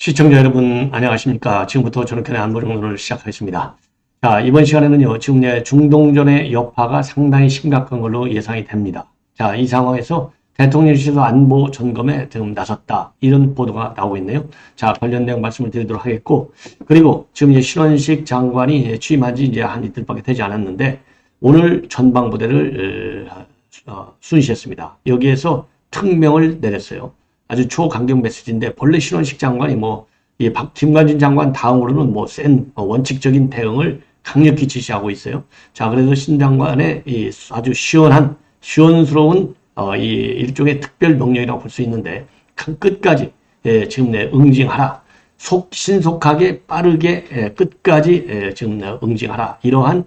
시청자 여러분 안녕하십니까. 지금부터 저녁견의 안보정론을 시작하겠습니다. 자, 이번 시간에는요, 지금 중동전의 여파가 상당히 심각한 걸로 예상이 됩니다. 자, 이 상황에서 대통령실도 안보 점검에 지금 나섰다, 이런 보도가 나오고 있네요. 자, 관련 내용 말씀을 드리도록 하겠고, 그리고 지금 이제 신원식 장관이 취임한 지 이제 한 이틀밖에 되지 않았는데 오늘 전방부대를 순시했습니다. 여기에서 특명을 내렸어요. 아주 초강경 메시지인데, 본래 신원식 장관이 김관진 장관 다음으로는 센 원칙적인 대응을 강력히 지시하고 있어요. 자, 그래서 신 장관의 이 아주 시원스러운 이 일종의 특별 명령이라고 볼 수 있는데, 끝까지 지금 응징하라. 신속하게 빠르게 끝까지 지금 응징하라. 이러한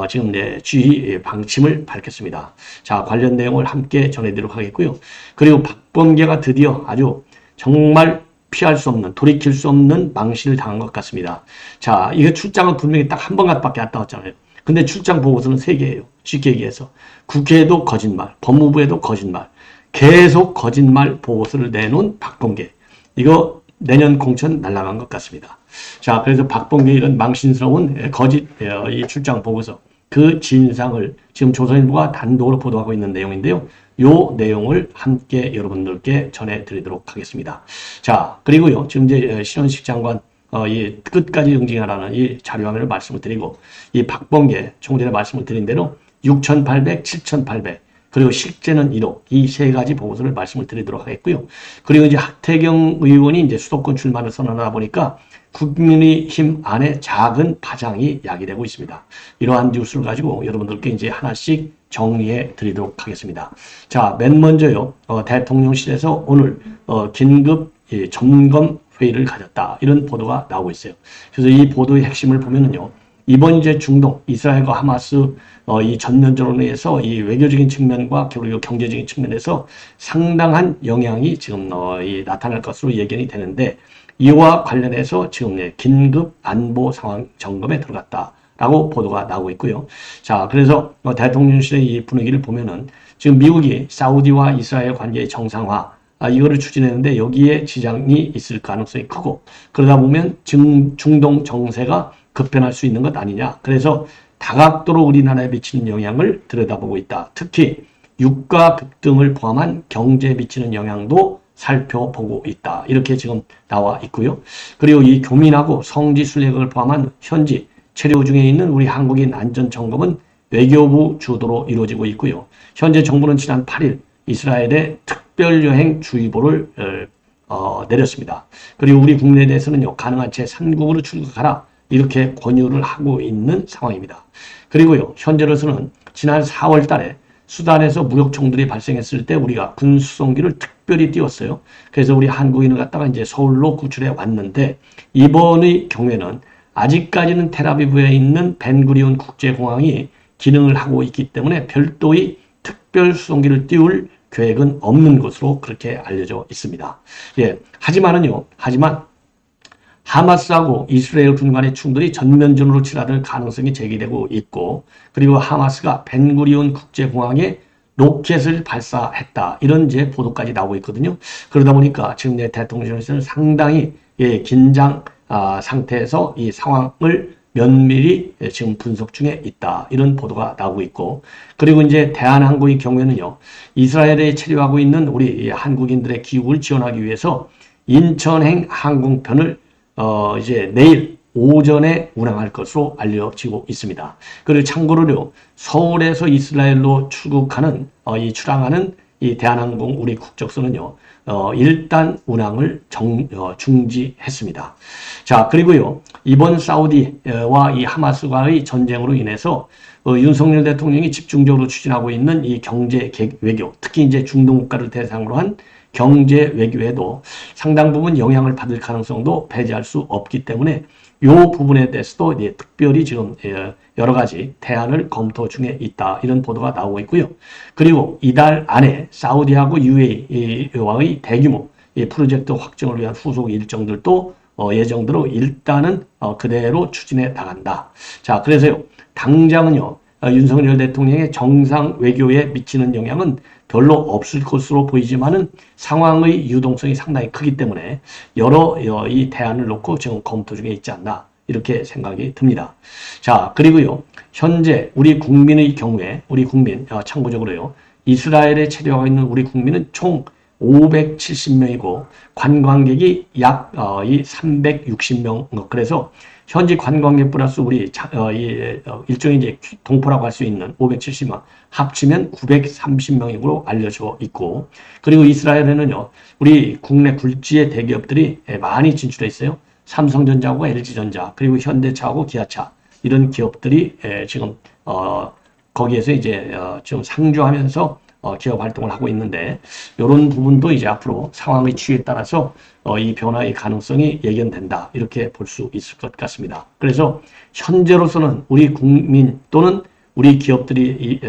지금 주의 방침을 밝혔습니다. 자, 관련 내용을 함께 전해드리도록 하겠고요. 그리고 박범계가 드디어 아주 정말 피할 수 없는, 돌이킬 수 없는 망신을 당한 것 같습니다. 자, 이게 출장은 분명히 딱 한 번밖에 안 나왔잖아요. 근데 출장 보고서는 3개예요. 쉽게 얘기해서. 국회에도 거짓말, 법무부에도 거짓말, 계속 거짓말 보고서를 내놓은 박범계. 이거 내년 공천 날아간 것 같습니다. 자, 그래서 박범계 이런 망신스러운 거짓 이 출장 보고서, 그 진상을 지금 조선일보가 단독으로 보도하고 있는 내용인데요. 요 내용을 함께 여러분들께 전해드리도록 하겠습니다. 자, 그리고요, 지금 이제 신원식 장관 이 끝까지 응징하라는 이 자료화면을 말씀을 드리고, 이 박범계 총재의 말씀을 드린 대로 6,800, 7,800, 그리고 실제는 1억, 이 3가지 보고서를 말씀을 드리도록 하겠고요. 그리고 이제 하태경 의원이 이제 수도권 출마를 선언하다 보니까 국민의힘 안에 작은 파장이 야기되고 있습니다. 이러한 뉴스를 가지고 여러분들께 이제 하나씩 정리해 드리도록 하겠습니다. 자, 맨 먼저요, 대통령실에서 오늘 긴급 점검 회의를 가졌다, 이런 보도가 나오고 있어요. 그래서 이 보도의 핵심을 보면은요, 이번 이제 중동, 이스라엘과 하마스 이 전면전으로 인해서 이 외교적인 측면과 그리고 경제적인 측면에서 상당한 영향이 지금 나타날 것으로 예견이 되는데, 이와 관련해서 지금 긴급 안보 상황 점검에 들어갔다라고 보도가 나오고 있고요. 자, 그래서 대통령실의 이 분위기를 보면은 지금 미국이 사우디와 이스라엘 관계의 정상화, 이거를 추진했는데 여기에 지장이 있을 가능성이 크고, 그러다 보면 중동 정세가 급변할 수 있는 것 아니냐. 그래서 다각도로 우리나라에 미치는 영향을 들여다보고 있다. 특히 유가 급등을 포함한 경제에 미치는 영향도 살펴보고 있다. 이렇게 지금 나와 있고요. 그리고 이 교민하고 성지 순례객을 포함한 현지 체류 중에 있는 우리 한국인 안전 점검은 외교부 주도로 이루어지고 있고요. 현재 정부는 지난 8일 이스라엘에 특별여행 주의보를 내렸습니다. 그리고 우리 국내에 대해서는요, 가능한 채 산국으로 출국하라, 이렇게 권유를 하고 있는 상황입니다. 그리고요, 현재로서는 지난 4월 달에 수단에서 무력衝突이 발생했을 때 우리가 군수송기를 특별히 띄웠어요. 그래서 우리 한국인을 갖다가 이제 서울로 구출해 왔는데, 이번의 경우에는 아직까지는 텔아비브에 있는 벤구리온 국제공항이 기능을 하고 있기 때문에 별도의 특별 수송기를 띄울 계획은 없는 것으로 그렇게 알려져 있습니다. 예, 하지만 하마스하고 이스라엘 군 간의 충돌이 전면전으로 치닫을 가능성이 제기되고 있고, 그리고 하마스가 벤구리온 국제공항에 로켓을 발사했다, 이런 이제 보도까지 나오고 있거든요. 그러다 보니까 지금 대통령실은 상당히 긴장 상태에서 이 상황을 면밀히 지금 분석 중에 있다, 이런 보도가 나오고 있고, 그리고 이제 대한항공의 경우에는요, 이스라엘에 체류하고 있는 우리 한국인들의 귀국을 지원하기 위해서 인천행 항공편을 이제 내일 오전에 운항할 것으로 알려지고 있습니다. 그리고 참고로요, 서울에서 이스라엘로 출항하는 이 대한항공 우리 국적선은요, 일단 운항을 중지했습니다. 자, 그리고요, 이번 사우디와 이 하마스와의 전쟁으로 인해서 윤석열 대통령이 집중적으로 추진하고 있는 이 경제 외교, 특히 이제 중동 국가를 대상으로 한 경제 외교에도 상당 부분 영향을 받을 가능성도 배제할 수 없기 때문에 이 부분에 대해서도 이제 특별히 지금 여러 가지 대안을 검토 중에 있다, 이런 보도가 나오고 있고요. 그리고 이달 안에 사우디하고 UAE와의 대규모 프로젝트 확정을 위한 후속 일정들도 예정대로 일단은 그대로 추진해 나간다. 자, 그래서요, 당장은요, 윤석열 대통령의 정상 외교에 미치는 영향은 별로 없을 것으로 보이지만은 상황의 유동성이 상당히 크기 때문에 여러 이 대안을 놓고 지금 검토 중에 있지 않나 이렇게 생각이 듭니다. 자, 그리고요. 현재 우리 국민의 경우에 우리 국민 참고적으로요. 이스라엘에 체류하고 있는 우리 국민은 총 570명이고 관광객이 약 360명. 그래서 현지 관광객 플러스 우리 일종의 이제 동포라고 할 수 있는 570명 합치면 930명으로 알려져 있고, 그리고 이스라엘에는요 우리 국내 굴지의 대기업들이 많이 진출해 있어요. 삼성전자하고 LG전자 그리고 현대차하고 기아차 이런 기업들이 지금 거기에서 이제 좀 상주하면서 기업 활동을 하고 있는데, 이런 부분도 이제 앞으로 상황의 추이에 따라서 이 변화의 가능성이 예견된다 이렇게 볼 수 있을 것 같습니다. 그래서 현재로서는 우리 국민 또는 우리 기업들이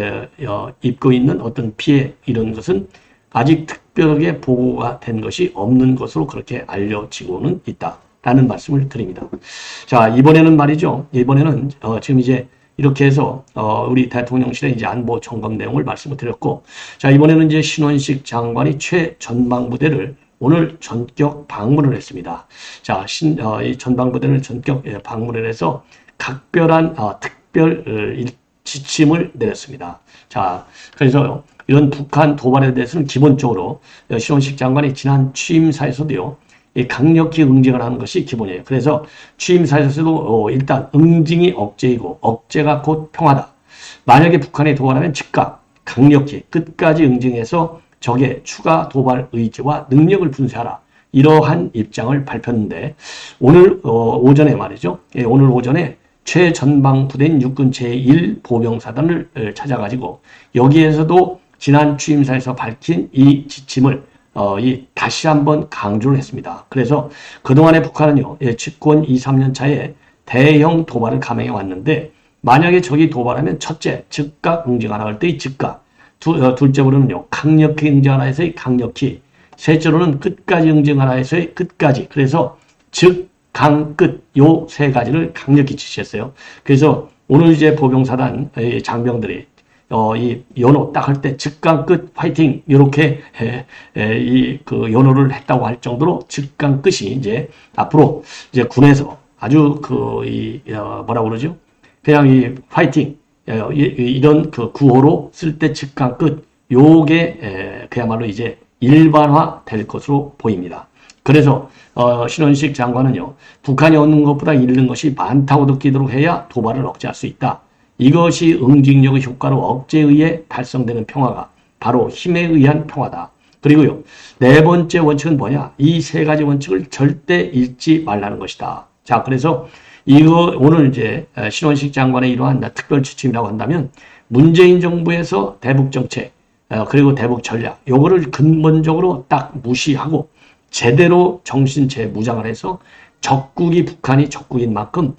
입고 있는 어떤 피해 이런 것은 아직 특별하게 보고가 된 것이 없는 것으로 그렇게 알려지고는 있다라는 말씀을 드립니다. 자, 이번에는 말이죠. 이번에는 지금 이제 이렇게 해서 우리 대통령실의 이제 안보 점검 내용을 말씀을 드렸고, 자, 이번에는 이제 신원식 장관이 최전방부대를 오늘 전격 방문을 했습니다. 자, 이 전방부대를 전격 방문을 해서 각별한 특별 지침을 내렸습니다. 자, 그래서 이런 북한 도발에 대해서는 기본적으로 신원식 장관이 지난 취임사에서도요. 강력히 응징을 하는 것이 기본이에요. 그래서 취임사에서도 일단 응징이 억제이고 억제가 곧 평화다. 만약에 북한이 도발하면 즉각 강력히 끝까지 응징해서 적의 추가 도발 의지와 능력을 분쇄하라. 이러한 입장을 밝혔는데, 오늘 오전에 말이죠. 오늘 오전에 최전방 부대인 육군 제1보병사단을 찾아가지고 여기에서도 지난 취임사에서 밝힌 이 지침을 다시 한번 강조를 했습니다. 그래서 그동안의 북한은요, 집권 2, 3년 차에 대형 도발을 감행해 왔는데, 만약에 적이 도발하면 첫째, 즉각 응징하라 할 때의 즉각, 둘째로는요, 강력히 응징하라 해서의 강력히, 셋째로는 끝까지 응징하라 해서의 끝까지. 그래서 즉, 강, 끝, 요 세 가지를 강력히 지시했어요. 그래서 오늘 이제 보병사단 장병들이 이 연호 딱 할 때 즉강 끝 화이팅 이렇게 그 연호를 했다고 할 정도로 즉강 끝이 이제 앞으로 이제 군에서 아주 뭐라 그러죠? 그냥 이 화이팅 이런 그 구호로 쓸 때 즉강 끝 요게 그야말로 이제 일반화 될 것으로 보입니다. 그래서 신원식 장관은요, 북한이 얻는 것보다 잃는 것이 많다고 느끼도록 해야 도발을 억제할 수 있다. 이것이 응징력의 효과로 억제에 의해 달성되는 평화가 바로 힘에 의한 평화다. 그리고요, 네 번째 원칙은 뭐냐? 이 세 가지 원칙을 절대 잊지 말라는 것이다. 자, 그래서 이거 오늘 이제 신원식 장관의 이러한 특별 지침이라고 한다면 문재인 정부에서 대북 정책 그리고 대북 전략 요거를 근본적으로 딱 무시하고 제대로 정신 재무장을 해서 적국이 북한이 적국인 만큼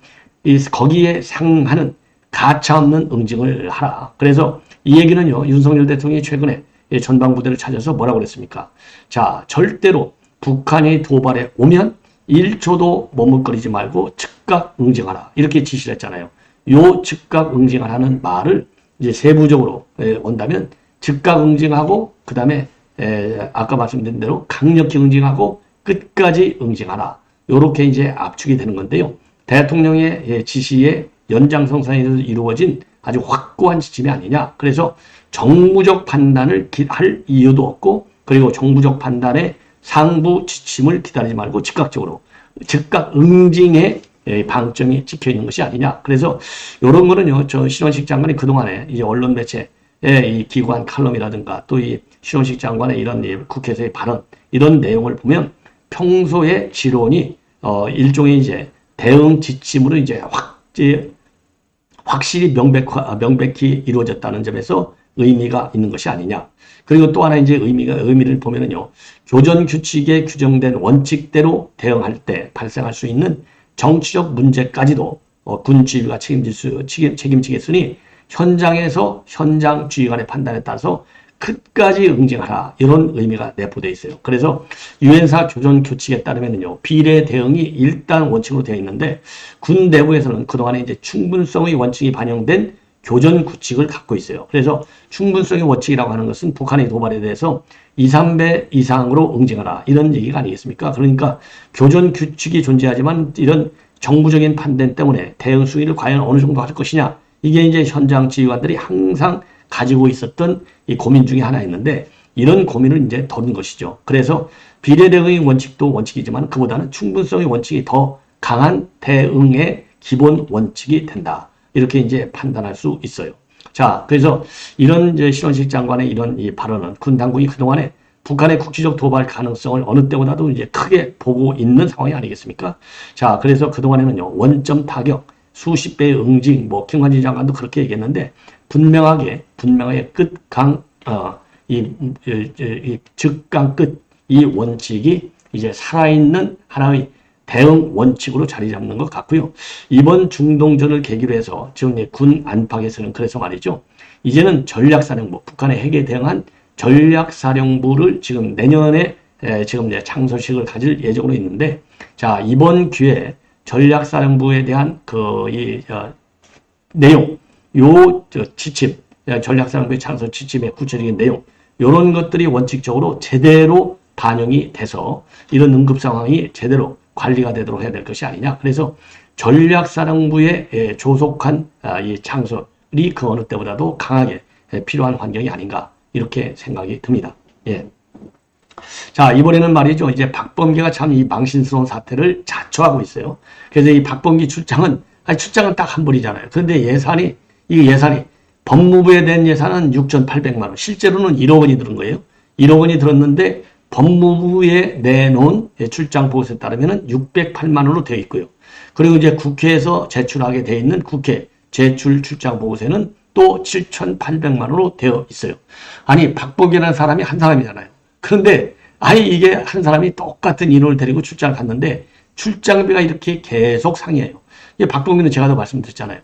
거기에 상하는 가차없는 응징을 하라. 그래서 이 얘기는요, 윤석열 대통령이 최근에 전방부대를 찾아서 뭐라고 그랬습니까? 자, 절대로 북한이 도발에 오면 1초도 머뭇거리지 말고 즉각 응징하라. 이렇게 지시를 했잖아요. 요 즉각 응징하라는 말을 이제 세부적으로 온다면 즉각 응징하고 그 다음에 아까 말씀드린 대로 강력히 응징하고 끝까지 응징하라. 요렇게 이제 압축이 되는 건데요. 대통령의 지시에 연장선상에서 이루어진 아주 확고한 지침이 아니냐. 그래서 정무적 판단을 할 이유도 없고, 그리고 정무적 판단의 상부 지침을 기다리지 말고 즉각적으로 즉각 응징의 방점이 찍혀 있는 것이 아니냐. 그래서 이런 거는요, 저 신원식 장관이 그동안에 이제 언론 매체의 이 기관 칼럼이라든가 또 이 신원식 장관의 이런 국회에서의 발언 이런 내용을 보면 평소의 지론이 일종의 이제 대응 지침으로 이제 확실히 명백히 이루어졌다는 점에서 의미가 있는 것이 아니냐. 그리고 또 하나 이제 의미를 보면은요, 교전 규칙에 규정된 원칙대로 대응할 때 발생할 수 있는 정치적 문제까지도 군 지휘가 책임지겠으니 현장에서 현장 지휘관의 판단에 따라서 끝까지 응징하라. 이런 의미가 내포되어 있어요. 그래서 유엔사 교전 규칙에 따르면요, 비례 대응이 일단 원칙으로 되어 있는데 군 내부에서는 그동안에 이제 충분성의 원칙이 반영된 교전 구칙을 갖고 있어요. 그래서 충분성의 원칙이라고 하는 것은 북한의 도발에 대해서 2, 3배 이상으로 응징하라 이런 얘기가 아니겠습니까? 그러니까 교전 규칙이 존재하지만 이런 정부적인 판단 때문에 대응 수위를 과연 어느 정도 할 것이냐 이게 이제 현장 지휘관들이 항상 가지고 있었던 이 고민 중에 하나였는데 이런 고민을 이제 덜은 것이죠. 그래서 비례 대응의 원칙도 원칙이지만 그보다는 충분성의 원칙이 더 강한 대응의 기본 원칙이 된다. 이렇게 이제 판단할 수 있어요. 자, 그래서 이런 이제 신원식 장관의 이런 이 발언은 군 당국이 그동안에 북한의 국지적 도발 가능성을 어느 때보다도 이제 크게 보고 있는 상황이 아니겠습니까? 자, 그래서 그동안에는요, 원점 타격, 수십 배의 응징, 뭐, 김관진 장관도 그렇게 얘기했는데, 분명하게 즉강 끝, 이 원칙이 이제 살아있는 하나의 대응 원칙으로 자리 잡는 것 같고요. 이번 중동전을 계기로 해서 지금 군 안팎에서는 그래서 말이죠. 이제는 전략사령부, 북한의 핵에 대응한 전략사령부를 지금 내년에 지금 창설식을 가질 예정으로 있는데, 자, 이번 기회에 전략사령부에 대한 내용, 지침, 전략사령부의 창설 지침의 구체적인 내용, 이런 것들이 원칙적으로 제대로 반영이 돼서 이런 응급 상황이 제대로 관리가 되도록 해야 될 것이 아니냐. 그래서 전략사령부에 조속한 이 창설이 그 어느 때보다도 강하게 필요한 환경이 아닌가. 이렇게 생각이 듭니다. 예. 자, 이번에는 말이죠. 이제 박범계가 참 이 망신스러운 사태를 자초하고 있어요. 그래서 이 박범계 출장은 딱 한 번이잖아요. 그런데 예산이 법무부에 대한 예산은 6,800만 원. 실제로는 1억 원이 들은 거예요. 1억 원이 들었는데 법무부에 내놓은 출장 보고서에 따르면 608만 원으로 되어 있고요. 그리고 이제 국회에서 제출하게 되어 있는 국회 제출 출장 보고서에는 또 7,800만 원으로 되어 있어요. 아니, 박범계라는 사람이 한 사람이잖아요. 그런데 이게 한 사람이 똑같은 인원을 데리고 출장을 갔는데 출장비가 이렇게 계속 상이에요. 박범계는 제가 더 말씀드렸잖아요.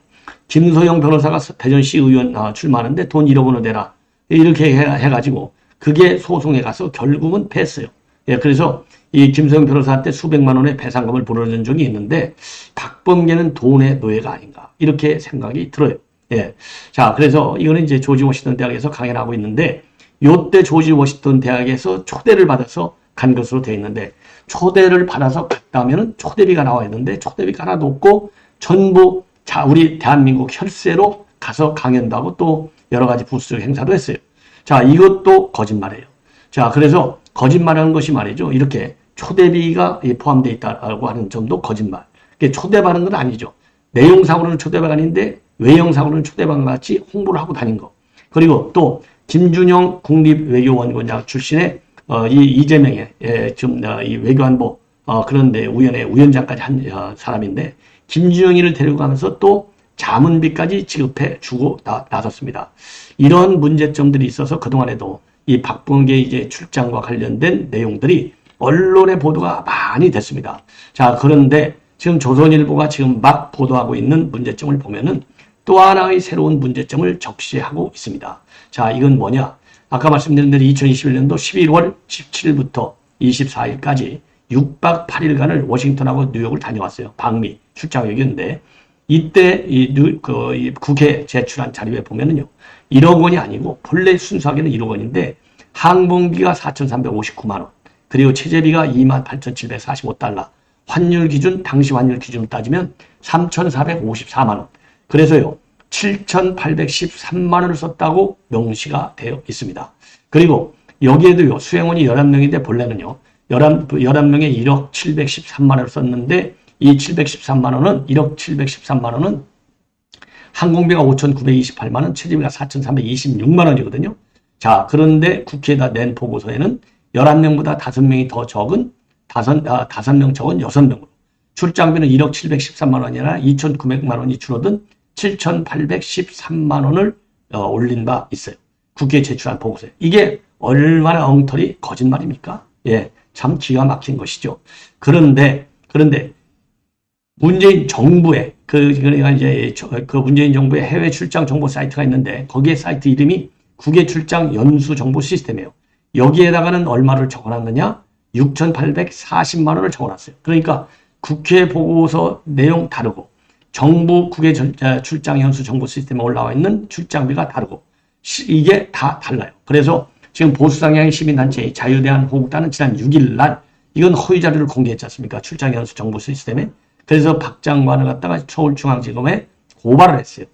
김소영 변호사가 대전시 의원 출마하는데 돈 1억 원을 내라. 이렇게 해가지고 그게 소송에 가서 결국은 패했어요. 예, 그래서 이 김소영 변호사한테 수백만 원의 배상금을 물어준 적이 있는데 박범계는 돈의 노예가 아닌가. 이렇게 생각이 들어요. 예. 자, 그래서 이거는 이제 조지 워싱턴 대학에서 강연을 하고 있는데 요때 조지 워싱턴 대학에서 초대를 받아서 간 것으로 되어 있는데 초대를 받아서 갔다면은 초대비가 나와 있는데 초대비가 하나도 없고 전부 우리 대한민국 혈세로 가서 강연도 하고 또 여러 가지 부수적 행사도 했어요. 자, 이것도 거짓말이에요. 자, 그래서 거짓말하는 것이 말이죠. 이렇게 초대비가 포함되어 있다고 하는 점도 거짓말. 초대받은 건 아니죠. 내용상으로는 초대가 아닌데 외형상으로는 초대받은 것 같이 홍보를 하고 다닌 거. 그리고 또 김준영 국립외교원장 출신의 이재명의 지금 이 외교안보 그런데 위원회 위원장까지 한 사람인데 김준영이를 데리고 가면서 또 자문비까지 지급해 주고 나섰습니다. 이런 문제점들이 있어서 그동안에도 이 박범계 이제 출장과 관련된 내용들이 언론의 보도가 많이 됐습니다. 자, 그런데 지금 조선일보가 지금 막 보도하고 있는 문제점을 보면은 또 하나의 새로운 문제점을 적시하고 있습니다. 자, 이건 뭐냐? 아까 말씀드린 대로 2021년도 11월 17일부터 24일까지 6박 8일간을 워싱턴하고 뉴욕을 다녀왔어요. 방미 출장이었는데 이때 이 국회 제출한 자료에 보면은요. 1억 원이 아니고 본래 순수하게는 1억 원인데 항공비가 4,359만 원, 그리고 체재비가 28,745달러, 환율 기준 당시 환율 기준으로 따지면 3,454만 원. 그래서요. 7,813만 원을 썼다고 명시가 되어 있습니다. 그리고 여기에도요. 수행원이 11명인데 본래는요. 11명에 1억 713만 원을 썼는데 이 713만 원은 1억 713만 원은 항공비가 5,928만 원, 체재비가 4,326만 원이거든요. 자, 그런데 국회에다 낸 보고서에는 11명보다 5명이 더 적은 5명 적은 6명으로 출장비는 1억 713만 원이 아니라 2,900만 원이 줄어든 7,813만 원을 올린 바 있어요. 국회에 제출한 보고서에. 이게 얼마나 엉터리 거짓말입니까? 예, 참 기가 막힌 것이죠. 그런데 문재인 정부의 그러니까 이제 그 문재인 정부의 해외 출장 정보 사이트가 있는데 거기에 사이트 이름이 국외 출장 연수 정보 시스템이에요. 여기에다가는 얼마를 적어놨느냐? 6,840만 원을 적어놨어요. 그러니까 국회 보고서 내용 다르고 정부 국외 출장 연수 정보 시스템에 올라와 있는 출장비가 다르고 이게 다 달라요. 그래서 지금 보수 성향의 시민단체 자유대한호국단은 지난 6일 날 이건 허위 자료를 공개했지 않습니까? 출장 연수 정보 시스템에. 그래서 박 장관을 갖다가 서울중앙지검에 고발했어요.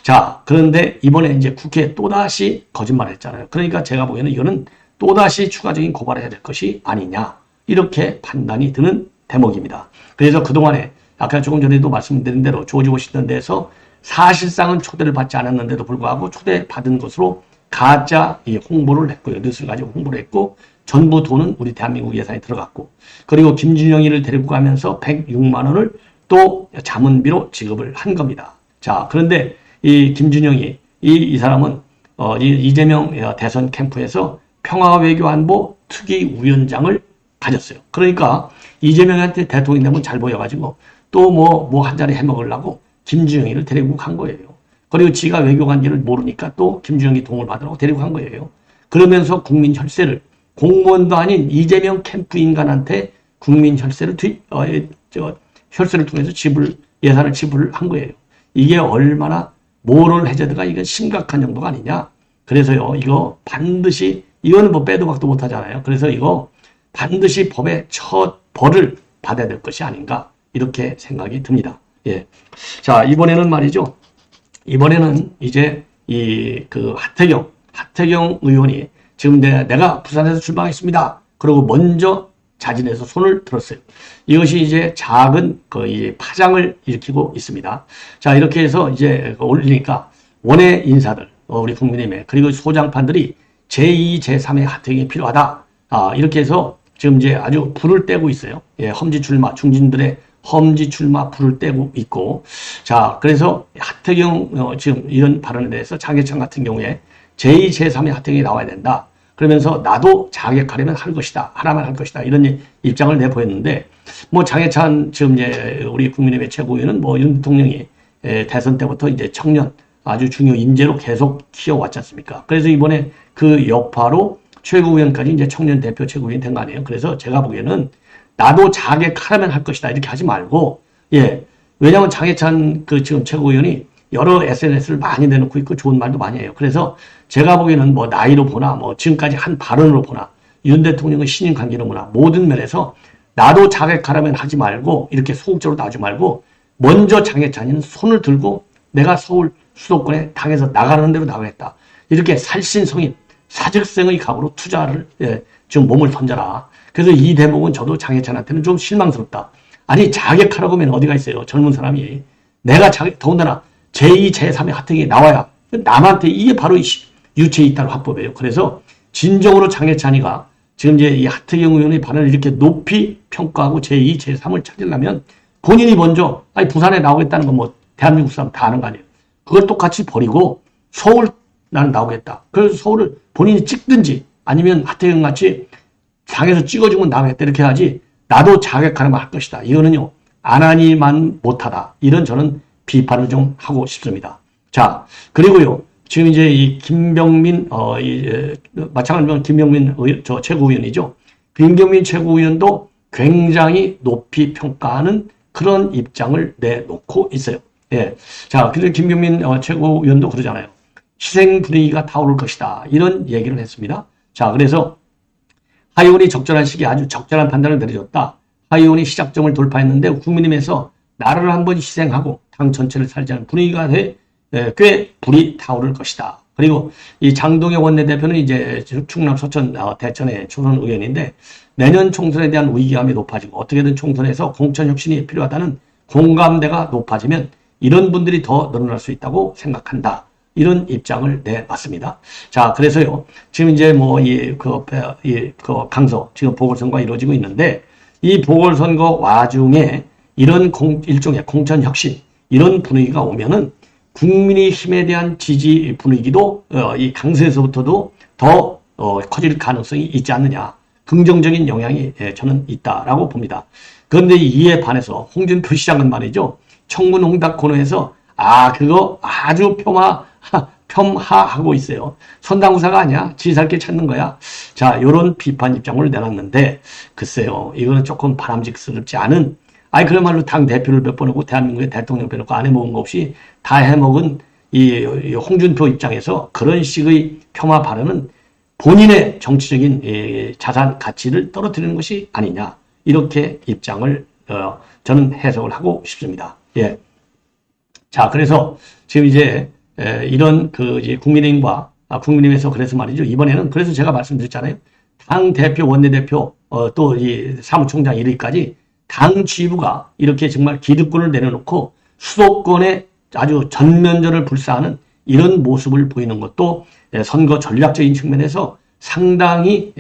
자, 그런데 이번에 이제 국회에 또다시 거짓말을 했잖아요. 그러니까 제가 보기에는 이거는 또다시 추가적인 고발을 해야 될 것이 아니냐. 이렇게 판단이 드는 대목입니다. 그래서 그동안에 아까 조금 전에도 말씀드린 대로 조지 워싱턴 대에서 사실상은 초대를 받지 않았는데도 불구하고 초대받은 것으로 가짜 홍보를 했고요. 뉴스를 가지고 홍보를 했고 전부 돈은 우리 대한민국 예산에 들어갔고 그리고 김준영이를 데리고 가면서 106만 원을 또 자문비로 지급을 한 겁니다. 자, 그런데 이 김준영이 이 사람은 이재명 대선 캠프에서 평화외교안보 특위위원장을 가졌어요. 그러니까 이재명한테 대통령이 되면 잘 보여가지고 또 뭐 한 자리 해먹으려고 김준영이를 데리고 간 거예요. 그리고 지가 외교관지를 모르니까 또 김준영이 도움을 받으라고 데리고 간 거예요. 그러면서 국민 혈세를 공무원도 아닌 이재명 캠프 인간한테 국민 혈세를 혈세를 통해서 예산을 지불한 거예요. 이게 얼마나 모럴 해저드가 이건 심각한 정도가 아니냐. 그래서요, 이거 반드시 이거는 뭐 빼도 박도 못 하잖아요. 그래서 이거 반드시 법의 첫 벌을 받아야 될 것이 아닌가 이렇게 생각이 듭니다. 예. 자, 이번에는 말이죠. 이번에는 이제 하태경 의원이 지금 내가 부산에서 출마하겠습니다. 그리고 먼저 자진해서 손을 들었어요. 이것이 이제 작은 파장을 일으키고 있습니다. 자, 이렇게 해서 이제 올리니까 원외 인사들, 우리 국민의힘에 그리고 소장판들이 제2, 제3의 하태경이 필요하다. 이렇게 해서 지금 이제 아주 불을 떼고 있어요. 예, 험지 출마, 중진들의 험지 출마 불을 떼고 있고. 자, 그래서 하태경, 지금 이런 발언에 대해서 장해찬 같은 경우에 제2, 제3의 하태경이 나와야 된다. 그러면서 나도 자객하려면 할 것이다. 하라면 할 것이다. 이런 입장을 내보였는데, 뭐 장해찬 지금 이제 우리 국민의힘의 최고위원은 뭐 윤 대통령이 대선 때부터 이제 청년 아주 중요 인재로 계속 키워왔지 않습니까? 그래서 이번에 그 여파로 최고위원까지 이제 청년 대표 최고위원 된 거 아니에요. 그래서 제가 보기에는 나도 자객하라면 할 것이다. 이렇게 하지 말고, 예. 왜냐하면 장해찬 지금 최고위원이 여러 SNS를 많이 내놓고 있고 좋은 말도 많이 해요. 그래서 제가 보기에는 뭐 나이로 보나 뭐 지금까지 한 발언으로 보나 윤 대통령의 신임 관계로 보나 모든 면에서 나도 자객하라면 하지 말고 이렇게 소극적으로 나오지 말고 먼저 장해찬이는 손을 들고 내가 서울 수도권에 당에서 나가는 대로 나가겠다. 이렇게 살신성인 사직생의 각오로 투자를 좀 몸을 던져라. 그래서 이 대목은 저도 장해찬한테는 좀 실망스럽다. 아니 자객하라고 하면 어디가 있어요. 젊은 사람이. 내가 더군다나 제2, 제3의 하태경이 나와야 남한테 이게 바로 유체 이탈 화법이에요. 그래서 진정으로 장해찬이가 지금 이제 이 하태경 의원의 발언을 이렇게 높이 평가하고 제2, 제3을 찾으려면 본인이 먼저 부산에 나오겠다는 건 뭐 대한민국 사람 다 아는 거 아니에요. 그걸 똑같이 버리고 서울 나는 나오겠다. 그래서 서울을 본인이 찍든지 아니면 하태경 같이 당에서 찍어주면 나오겠다 이렇게 하지 나도 자객하려면 할 것이다. 이거는요 안 하니만 못하다. 이런 저는 비판을 좀 하고 싶습니다. 자, 그리고요 지금 이제 이 김병민 마찬가지로 김병민 최고위원이죠. 김병민 최고위원도 굉장히 높이 평가하는 그런 입장을 내놓고 있어요. 예. 자, 그래서 김병민 최고위원도 그러잖아요. 희생 분위기가 타오를 것이다. 이런 얘기를 했습니다. 자, 그래서 하의원이 적절한 시기에 아주 적절한 판단을 내려줬다. 하의원이 시작점을 돌파했는데 국민의힘에서 나라를 한번 희생하고 당 전체를 살자는 분위기가 꽤 불이 타오를 것이다. 그리고 이 장동혁 원내대표는 이제 충남 서천 대천의 초선 의원인데 내년 총선에 대한 위기감이 높아지고 어떻게든 총선에서 공천 혁신이 필요하다는 공감대가 높아지면 이런 분들이 더 늘어날 수 있다고 생각한다. 이런 입장을 내놨습니다. 자, 그래서요, 지금 이제 뭐, 강서, 지금 보궐선거가 이루어지고 있는데, 이 보궐선거 와중에 이런 일종의 공천혁신, 이런 분위기가 오면은 국민의힘에 대한 지지 분위기도, 이 강서에서부터도 더, 커질 가능성이 있지 않느냐. 긍정적인 영향이 저는 있다라고 봅니다. 그런데 이에 반해서 홍준표 시장은 말이죠. 청문홍답 코너에서 그거 아주 폄하하고 있어요. 선당구사가 아니야. 지살게 찾는 거야. 자, 요런 비판 입장을 내놨는데 글쎄요. 이거는 조금 바람직스럽지 않은 아니, 그야말로 당 대표를 몇 번 하고 대한민국의 대통령 빼놓고 안 해먹은 거 없이 다 해먹은 이 홍준표 입장에서 그런 식의 폄하 발언은 본인의 정치적인 자산 가치를 떨어뜨리는 것이 아니냐. 이렇게 입장을 저는 해석을 하고 싶습니다. 예. 자, 그래서 지금 이제 이런 이제 국민의힘에서 그래서 말이죠. 이번에는 그래서 제가 말씀드렸잖아요. 당 대표, 원내대표, 또 이 사무총장 1위까지 당 지부가 이렇게 정말 기득권을 내려놓고 수도권에 아주 전면전을 불사하는 이런 모습을 보이는 것도 선거 전략적인 측면에서 상당히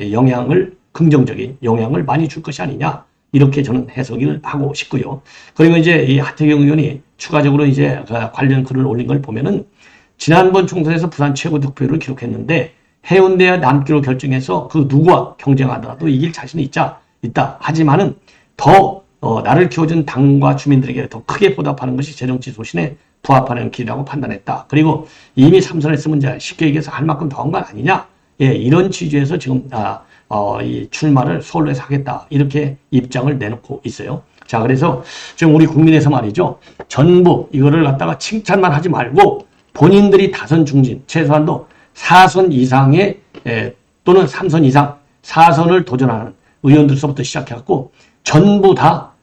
긍정적인 영향을 많이 줄 것이 아니냐. 이렇게 저는 해석을 하고 싶고요. 그리고 이제 이 하태경 의원이 추가적으로 이제 관련 글을 올린 걸 보면은 지난번 총선에서 부산 최고 득표율을 기록했는데 해운대와 남기로 결정해서 그 누구와 경쟁하더라도 이길 자신이 있다. 하지만은 더 나를 키워준 당과 주민들에게 더 크게 보답하는 것이 제 정치 소신에 부합하는 길이라고 판단했다. 그리고 이미 3선을 했으면 이제 쉽게 얘기해서 할 만큼 더 한 건 아니냐. 예, 이런 취지에서 지금 이 출마를 서울에서 하겠다. 이렇게 입장을 내놓고 있어요. 자, 그래서 지금 우리 국민에서 말이죠. 전부 이거를 갖다가 칭찬만 하지 말고 본인들이 다선 중진, 최소한도 4선 이상의 또는 3선 이상 4선을 도전하는 의원들서부터 시작해갖고 전부 다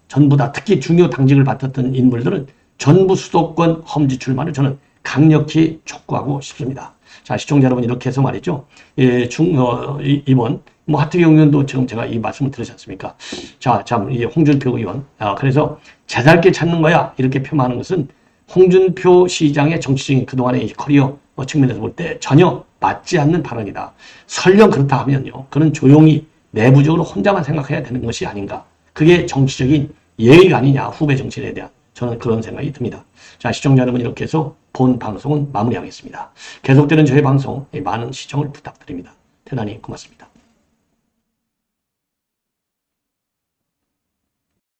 특히 중요 당직을 맡았던 인물들은 전부 수도권 험지 출마를 저는 강력히 촉구하고 싶습니다. 자, 시청자 여러분 이렇게 해서 말이죠. 이번 하태경 의원도 지금 제가 이 말씀을 드렸지 않습니까? 자, 참 이 홍준표 의원 그래서 제살게 찾는 거야 이렇게 표현하는 것은 홍준표 시장의 정치적인 그동안의 이 커리어 측면에서 볼 때 전혀 맞지 않는 발언이다. 설령 그렇다 하면요. 그는 조용히 내부적으로 혼자만 생각해야 되는 것이 아닌가. 그게 정치적인 예의가 아니냐. 후배 정치인에 대한. 저는 그런 생각이 듭니다. 자, 시청자 여러분 이렇게 해서 본 방송은 마무리하겠습니다. 계속되는 저희 방송 많은 시청을 부탁드립니다. 대단히 고맙습니다.